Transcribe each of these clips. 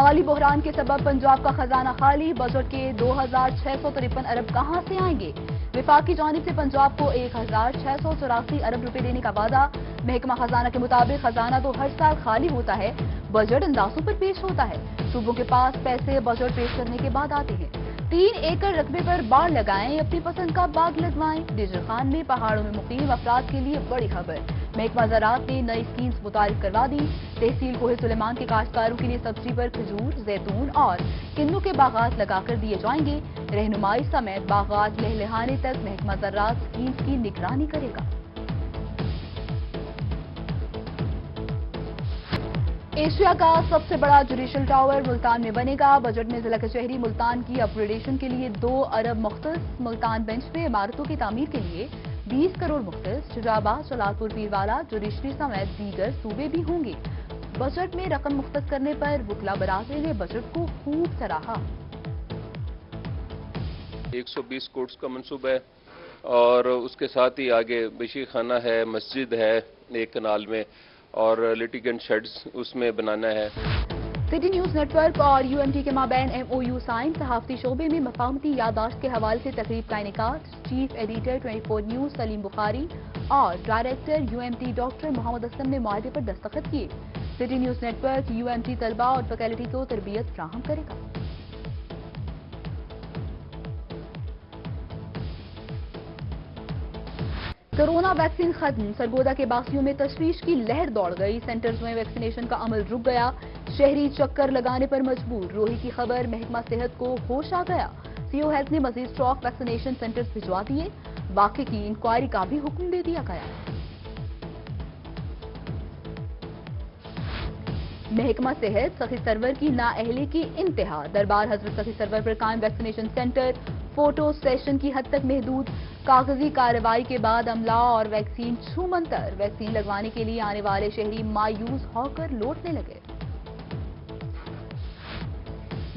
माली बहरान के सबब पंजाब का खजाना खाली, बजट के 2653 अरब कहां से आएंगे? विफाक की जानिब से पंजाब को 1684 अरब रुपए देने का वादा। महकमा खजाना के मुताबिक खजाना तो हर साल खाली होता है, बजट अंदाजों पर पेश होता है। सूबों के पास पैसे बजट पेश करने के बाद आते हैं। 3 एकड़ रकबे पर बाड़ लगाएं, अपनी पसंद का बाग लगवाएं। दिजर खान में पहाड़ों में मुकीम अफराद के लिए बड़ी खबर। महकमा ज़राअत ने नई स्कीम्स मुतारिफ करवा दी। तहसील कोहे सुलेमान के काश्तकारों के लिए सब्सिडी पर खजूर, जैतून और किन्नू के बागात लगाकर दिए जाएंगे। रहनुमाई समेत बागात लहलहाने तक महकमा ज़राअत स्कीम्स की निगरानी करेगा। एशिया का सबसे बड़ा जुडिशल टावर मुल्तान में बनेगा। बजट में जिला कचहरी मुल्तान की अपग्रेडेशन के लिए 2 अरब मुख्तस। मुल्तान बेंच में इमारतों की तामीर के लिए 20 करोड़ मुख्तस। शुजाबाद, जलालपुर, पीरवाला, जुडिशरी समेत दीगर सूबे भी होंगे। बजट में रकम मुख्तस करने पर वकला बरादरी ने बजट को खूब सराहा। 120 कोर्ट्स का मंसूबा है और उसके साथ ही आगे बशी खाना है, मस्जिद है एक कनाल में और लिटिगेंट शेड्स उसमें बनाना है। सिटी न्यूज नेटवर्क और यूएमटी के माबैन MOU साइन। सहाफती शोबे में मकामती यादाश्त के हवाले से तकरीब का इनेकाद। Chief editor 24 news Salim Bukhari और director UMT doctor Mohammad Aslam ने मुआहदे पर दस्तखत किए। सिटी न्यूज नेटवर्क UMT तलबा और फैकल्टी को तरबियत फ्राहम करेगा। कोरोना वैक्सीन खत्म, सरगोदा के बासियों में तशवीश की लहर दौड़ गई। सेंटर्स में वैक्सीनेशन का अमल रुक गया, शहरी चक्कर लगाने पर मजबूर। रोही की खबर, महकमा सेहत को होश आ गया। CO हेल्थ ने मजीद स्टॉक वैक्सीनेशन सेंटर्स भिजवा दिए। वाकई की इंक्वायरी का भी हुक्म दे दिया गया। महकमा सेहत सखी सरवर की नाअहली की इंतहा। दरबार हजरत सखी सरवर पर कायम वैक्सीनेशन सेंटर फोटो सेशन की हद तक महदूद। कागजी कार्रवाई के बाद अमला और वैक्सीन छूमंतर। वैक्सीन लगवाने के लिए आने वाले शहरी मायूस होकर लौटने लगे।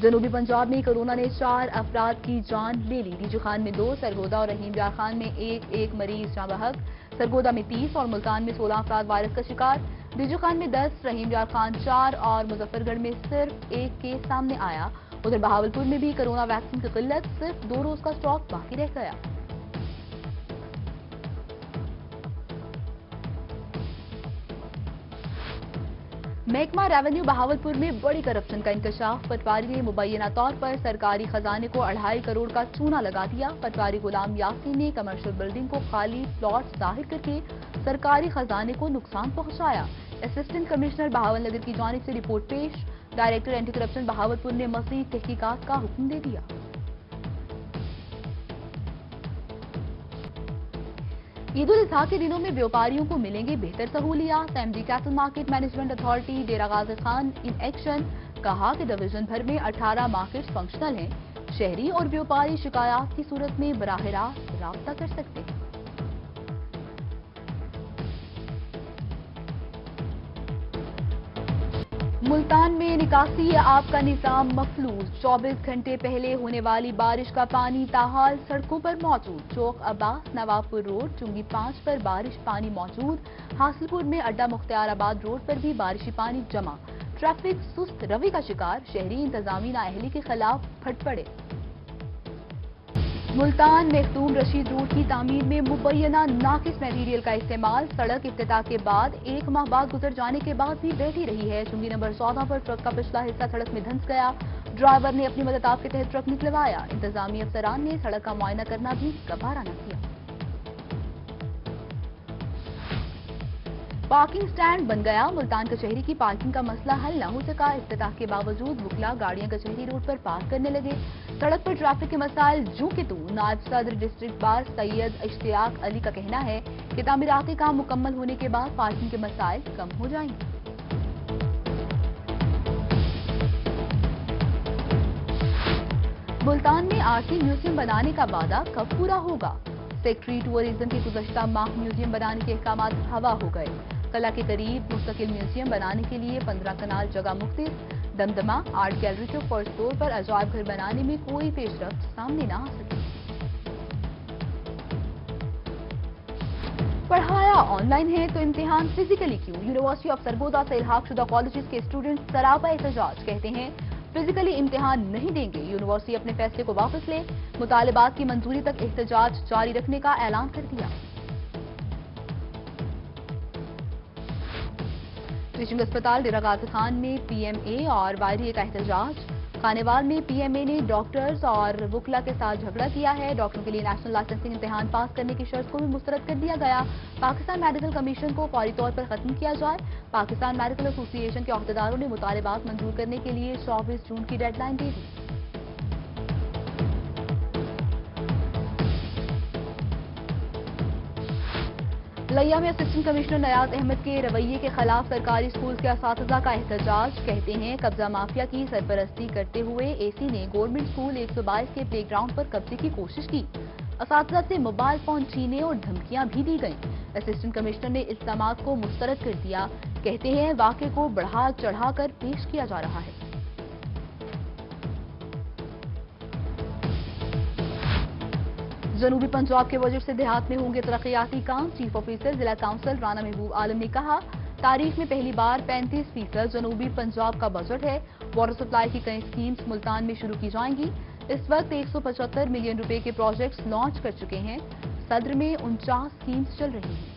जनूबी पंजाब में कोरोना ने 4 अफराद की जान ले ली। दीजू खान में 2, सरगोदा और रहीम यार खान में एक मरीज जाँ बहक। सरगोदा में 30 और मुल्तान में 16 अफराद वायरस का शिकार। दीजू खान में 10, रहीम यार खान 4 और मुजफ्फरगढ़ में सिर्फ 1 केस सामने आया। उधर बहावलपुर में भी कोरोना वैक्सीन की किल्लत, सिर्फ 2 रोज का स्टॉक बाकी रह गया। महकमा रेवेन्यू बहावलपुर में बड़ी करप्शन का इंकशाफ। पटवारी ने मुबैना तौर पर सरकारी खजाने को 2.5 करोड़ का चूना लगा दिया। पटवारी गुलाम यासीन ने कमर्शियल बिल्डिंग को खाली प्लॉट जाहिर करके सरकारी खजाने को नुकसान पहुंचाया। असिस्टेंट कमिश्नर बहावलनगर की जानिब से रिपोर्ट पेश। डायरेक्टर एंटी करप्शन बहावलपुर ने मज़ीद तहकीकात का हुक्म दे दिया। ईद उल अजहा के दिनों में व्यापारियों को मिलेंगे बेहतर सहूलियात। MD cattle market management authority Dera Ghazi Khan in action. कहा कि डिवीजन भर में 18 मार्केट फंक्शनल हैं। शहरी और व्यापारी शिकायत की सूरत में बराह रास्त राब्ता कर सकते हैं। मुल्तान में निकासी आब का निजाम मफलूज। 24 घंटे पहले होने वाली बारिश का पानी ताहाल सड़कों पर मौजूद। चौक अब्बास, नवाबपुर रोड, चुंगी 5 पर बारिश पानी मौजूद। हासिलपुर में अड्डा मुख्तियाराबाद रोड पर भी बारिशी पानी जमा। ट्रैफिक सुस्त रवि का शिकार। शहरी इंतजामी नाअहली के खिलाफ फट पड़े। मुल्तान मखदूम रशीद रोड की तामीर में मुबैना नाकिस मटेरियल का इस्तेमाल। सड़क इफ्तिताह के बाद 1 माह बाद गुजर जाने के बाद भी बैठी रही है। चुंगी नंबर 14 पर ट्रक का पिछला हिस्सा सड़क में धंस गया। ड्राइवर ने अपनी मदद के तहत ट्रक निकलवाया। इंतजामी अफसरान ने सड़क का मुआयना करना भी गवारा न किया। पार्किंग स्टैंड बन गया। मुल्तान कचहरी की पार्किंग का मसला हल न हो सका। इफ्तिताह के बावजूद वकला गाड़ियां कचहरी रोड पर पार्क करने लगे। सड़क पर ट्रैफिक के मसाइल जूं के तू। नायब सदर डिस्ट्रिक्ट बार सैयद इश्तियाक अली का कहना है कि तामीराती काम मुकम्मल होने के बाद पार्किंग के मसाइल कम हो जाएंगे। मुल्तान में आर्टी म्यूजियम बनाने का वादा कब पूरा होगा? सेक्रेटरी टूरिज्म के गुज़श्ता माह म्यूजियम बनाने के अहकामात हवा हो गए। कला के करीब मुस्तकिल म्यूजियम बनाने के लिए 15 कनाल जगह मुख्तिस। दमदमा आर्ट गैलरी के फर्स्ट फ्लोर पर अजायब घर बनाने में कोई पेशरफ्त सामने न आ सकी। पढ़ाया ऑनलाइन है तो इम्तिहान फिजिकली क्यों? यूनिवर्सिटी ऑफ सरगोदा से इल्हाक शुदा कॉलेजेस के स्टूडेंट्स सरापा एहतजाज। कहते हैं फिजिकली इम्तिहान नहीं देंगे, यूनिवर्सिटी अपने फैसले को वापस ले, मुतालबात की मंजूरी तक एहतजाज जारी रखने का ऐलान कर दिया। टीचिंग अस्पताल डेरा गाजी खान में पीएमए और वायरिए का एहतजाज। खानेवाल में पीएमए ने डॉक्टर्स और वुकला के साथ झगड़ा किया है। डॉक्टरों के लिए नेशनल लाइसेंसिंग इम्तिहान पास करने की शर्त को भी मुस्तरद कर दिया गया। पाकिस्तान मेडिकल कमीशन को फौरी तौर पर खत्म किया जाए। पाकिस्तान मेडिकल एसोसिएशन के अहदेदारों ने मुतालबात मंजूर करने के लिए 24 जून की डेडलाइन दे दी। लैया में असिस्टेंट कमिश्नर नयाज अहमद के रवैये के खिलाफ सरकारी स्कूल के असातिज़ा का एहतजाज। कहते हैं कब्जा माफिया की सरपरस्ती करते हुए एसी ने गवर्नमेंट स्कूल 122 के प्ले ग्राउंड पर कब्जे की कोशिश की। असातिज़ा से मोबाइल फोन छीने और धमकियां भी दी गईं। असिस्टेंट कमिश्नर ने इल्जामात को मुस्तरद कर दिया। कहते हैं वाक़े को बढ़ा चढ़ाकर पेश किया जा रहा है। जनूबी पंजाब के बजट से देहात में होंगे तरक्याती काम। चीफ ऑफिसर जिला काउंसिल राना महबूब आलम ने कहा, तारीख में पहली बार 35% जनूबी पंजाब का बजट है। वाटर सप्लाई की कई स्कीम्स मुल्तान में शुरू की जाएंगी। इस वक्त 175 मिलियन रुपए के प्रोजेक्ट्स लॉन्च कर चुके हैं। सदर में 49 स्कीम्स चल रही हैं।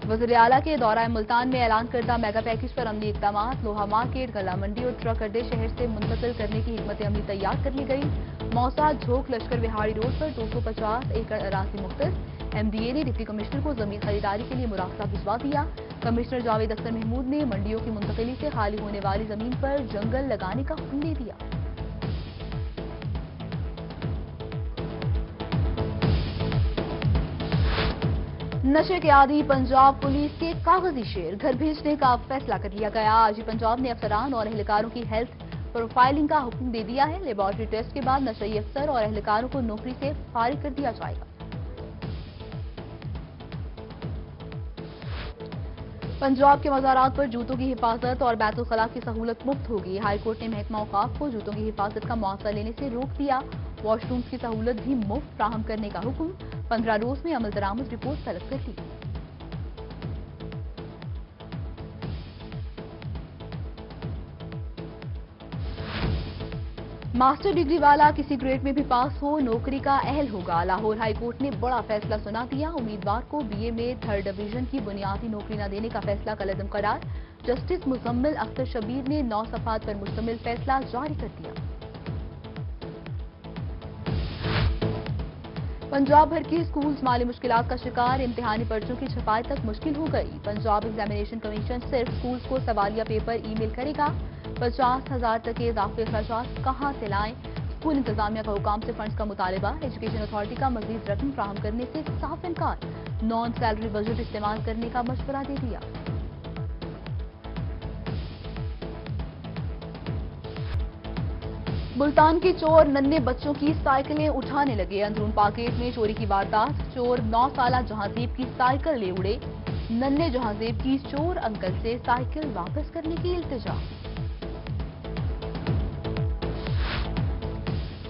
वज़ीर आला के दौरा मुल्तान में ऐलान करदा मेगा पैकेज पर अमली इक़दामात। लोहा मार्केट, गला मंडी और ट्रक अड्डे शहर से मुंतकिल करने की हिकमत अमली तैयार कर ली गई। मौसा झोंक लश्कर विहाड़ी रोड पर 250 एकड़ अराज़ी मुख्तस। एमडीए ने डिप्टी कमिश्नर को जमीन खरीदारी के लिए मुरासला भिजवा दिया। कमिश्नर जावेद अख्तर महमूद ने मंडियों की मुंतकिली से खाली होने वाली जमीन पर जंगल लगाने का हुक्म दे दिया। नशे के आदी पंजाब पुलिस के कागजी शेर घर भेजने का फैसला कर लिया गया। आज ही पंजाब ने अफसरान और एहलकारों की हेल्थ प्रोफाइलिंग का हुक्म दे दिया है। लेबोरेटरी टेस्ट के बाद नशई अफसर और एहलकारों को नौकरी से फारिग कर दिया जाएगा। पंजाब के मज़ारात पर जूतों की हिफाजत और बैतुल खला की सहूलत मुफ्त होगी। हाईकोर्ट ने महकमा औकाफ को जूतों की हिफाजत का मुआवजा लेने से रोक दिया। वॉशरूम्स की सहूलत भी मुफ्त फ्राहम करने का हुक्म। 15 रोज में अमल दरामद रिपोर्ट तलब कर ली। मास्टर डिग्री वाला किसी ग्रेड में भी पास हो नौकरी का अहल होगा। लाहौर हाई कोर्ट ने बड़ा फैसला सुना दिया। उम्मीदवार को बीए में 3rd डिवीजन की बुनियादी नौकरी न देने का फैसला कलअदम करार। जस्टिस मुजम्मिल अख्तर शबीर ने 9 सफ़हात पर मुश्तमिल फैसला जारी कर दिया। पंजाब भर के स्कूल्स माली मुश्किलात का शिकार। इम्तिहानी पर्चों की छपाई तक मुश्किल हो गई। पंजाब एग्जामिनेशन कमीशन सिर्फ स्कूल्स को सवालिया पेपर ईमेल करेगा। 50,000 तक के इजाफी अखराजात कहां से लाएं। स्कूल इंतजामिया का हुकाम से फंड्स का मुतालबा। एजुकेशन अथॉरिटी का मजीद रकम फ्राहम करने से साफ इनकार। नॉन सैलरी बजट इस्तेमाल करने का मशवरा दे दिया। मुल्तान के चोर नन्हे बच्चों की साइकिलें उठाने लगे। अंदरून पाकेट में चोरी की वारदात। चोर 9 साला जहांजेब की साइकिल ले उड़े। नन्हे जहांजेब की चोर अंकल से साइकिल वापस करने की इल्तिजा।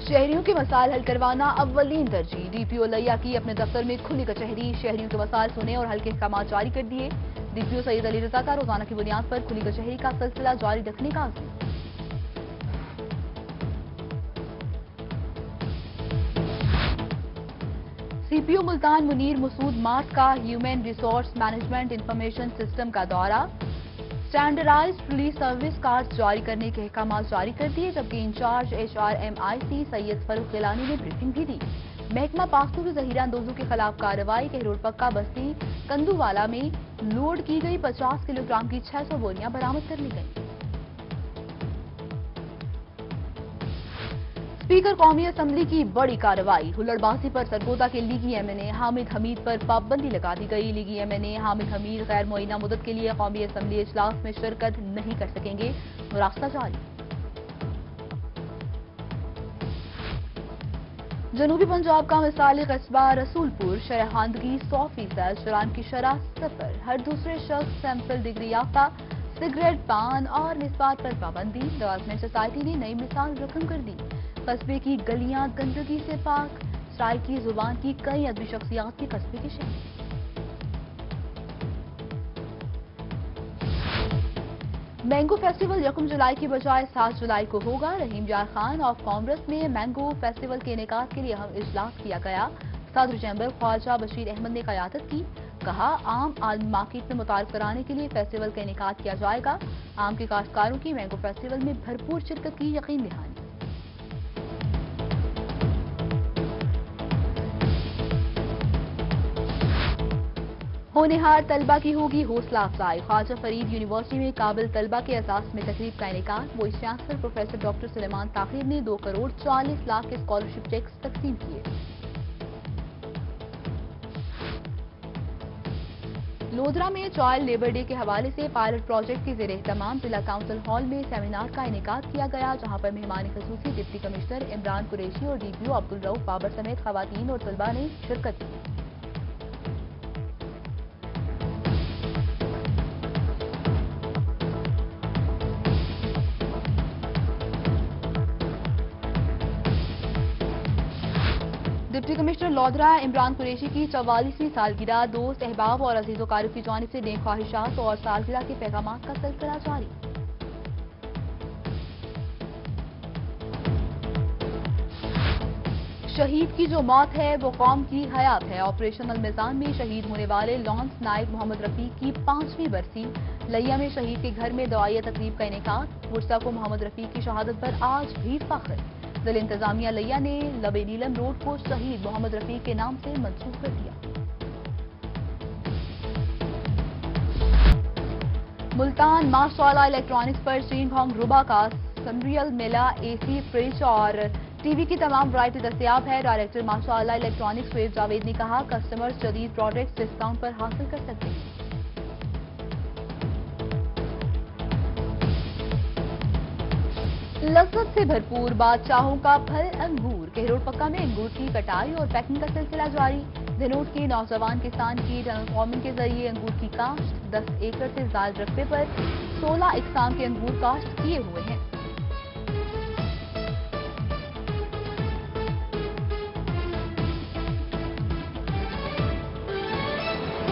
शहरियों के मसाइल हल करवाना अव्वलीन तरजीह। डीपीओ लैया की अपने दफ्तर में खुली कचहरी। शहरियों के मसाइल सुने और हल के अहकाम जारी कर दिए। डीपीओ सैयद अली रजा का रोजाना की बुनियाद पर खुली कचहरी का सिलसिला जारी रखने का आज़म। सीपीओ मुल्तान मुनीर मसूद मार्ट का human resource management information system का दौरा। स्टैंडर्डाइज्ड पुलिस सर्विस कार्ड जारी करने के अहकाम जारी कर दिए। जबकि इंचार्ज HRMIC सैयद फरूख गिलानी ने ब्रीफिंग भी दी। महकमा पाख्तू की जहीरा अंदोजों के खिलाफ कार्रवाई। कहरोड पक्का बस्ती कंदूवाला में लोड की गई 50 किलोग्राम की 600 बोरियां बरामद कर ली गई। स्पीकर कौमी असम्बली की बड़ी कार्रवाई। हुल्लड़बाजी पर सरगोदा के लीगी MNA हामिद हमीद पर पाबंदी लगा दी गई। लीगी MNA हामिद हमीद गैर मुअय्यना मुद्दत के लिए कौमी असम्बली इजलास में शिरकत नहीं कर सकेंगे। रास्ता जारी। जनूबी पंजाब का मिसाली कस्बा रसूलपुर शरहानदगी 100%। चलान की शरह 0। हर दूसरे शख्स सैंपल डिग्री याफ्ता। सिगरेट, पान और निस्बात पर पाबंदी। डेवलपमेंट सोसाइटी ने नई मिसाल रकम कर दी। कस्बे की गलियां गंदगी से पाक। सराय की जुबान की कई अदबी शख्सियात की कस्बे के शहर। مینگو فیسٹیول 1 جولائی کی بجائے 7 جولائی کو ہوگا. رحیم یار خان آف کانگریس میں مینگو فیسٹیول کے انعقاد کے لیے اہم اجلاس کیا گیا. صدر چیمبر خواجہ بشیر احمد نے قیادت کی. کہا عام عالمی مارکیٹ میں متعارف کرانے کے لیے فیسٹیول کا انعقاد کیا جائے گا. عام کے کاشتکاروں کی مینگو فیسٹیول میں بھرپور شرکت کی یقین دہانی. ہونہار طلبہ کی ہوگی حوصلہ افزائی. خواجہ فرید یونیورسٹی میں قابل طلبہ کے اعزاز میں تقریب کا انعقاد. وائس چانسلر پروفیسر ڈاکٹر سلیمان طاہر نے 2 کروڑ 40 لاکھ کے اسکالرشپ چیکس تقسیم کیے. لودھرا میں چائلڈ لیبر ڈے کے حوالے سے پائلٹ پروجیکٹ کے زیر اہتمام ضلع کونسل ہال میں سیمینار کا انعقاد کیا گیا، جہاں پر مہمان خصوصی ڈپٹی کمشنر عمران قریشی اور ڈی پی او عبدالرؤف بابر سمیت خواتین اور طلباء نے شرکت کی. ڈپٹی کمشنر لودھرا عمران قریشی کی 44ویں سالگرہ دوست احباب اور عزیز و قارب کی جانب سے نیک خواہشات اور سالگرہ کے پیغامات کا سلسلہ جاری. شہید کی جو موت ہے وہ قوم کی حیات ہے. آپریشن المیزان میں شہید ہونے والے لانس نائب محمد رفیق کی 5ویں برسی. لیا میں شہید کے گھر میں دعائیہ تقریب کا انعقاد. ورثہ کو محمد رفیق کی شہادت پر آج بھی فخر. ضلع انتظامیہ لیا نے لب نیلم روڈ کو شہید محمد رفیق کے نام سے منسوب کر دیا. ملتان ماشاء اللہ الیکٹرانکس پر چینگ ہانگ روبا کا سنریل میلا اے سی فریج اور ٹی وی کی تمام ورائٹی دستیاب ہے. ڈائریکٹر ماشاء اللہ الیکٹرانکس سویب جاوید نے کہا کسٹمرز جدید پروڈکٹس ڈسکاؤنٹ پر حاصل کر سکتے ہیں. لذت سے بھرپور بادشاہوں کا پھل انگور. کہروڑ پکا میں انگور کی کٹائی اور پیکنگ کا سلسلہ جاری. دھنوٹ کے نوجوان کسان کی ٹنل فارمنگ کے ذریعے انگور کی کاشت. 10 ایکڑ سے زائد رقبے پر 16 اقسام کے انگور کاشت کیے ہوئے ہیں.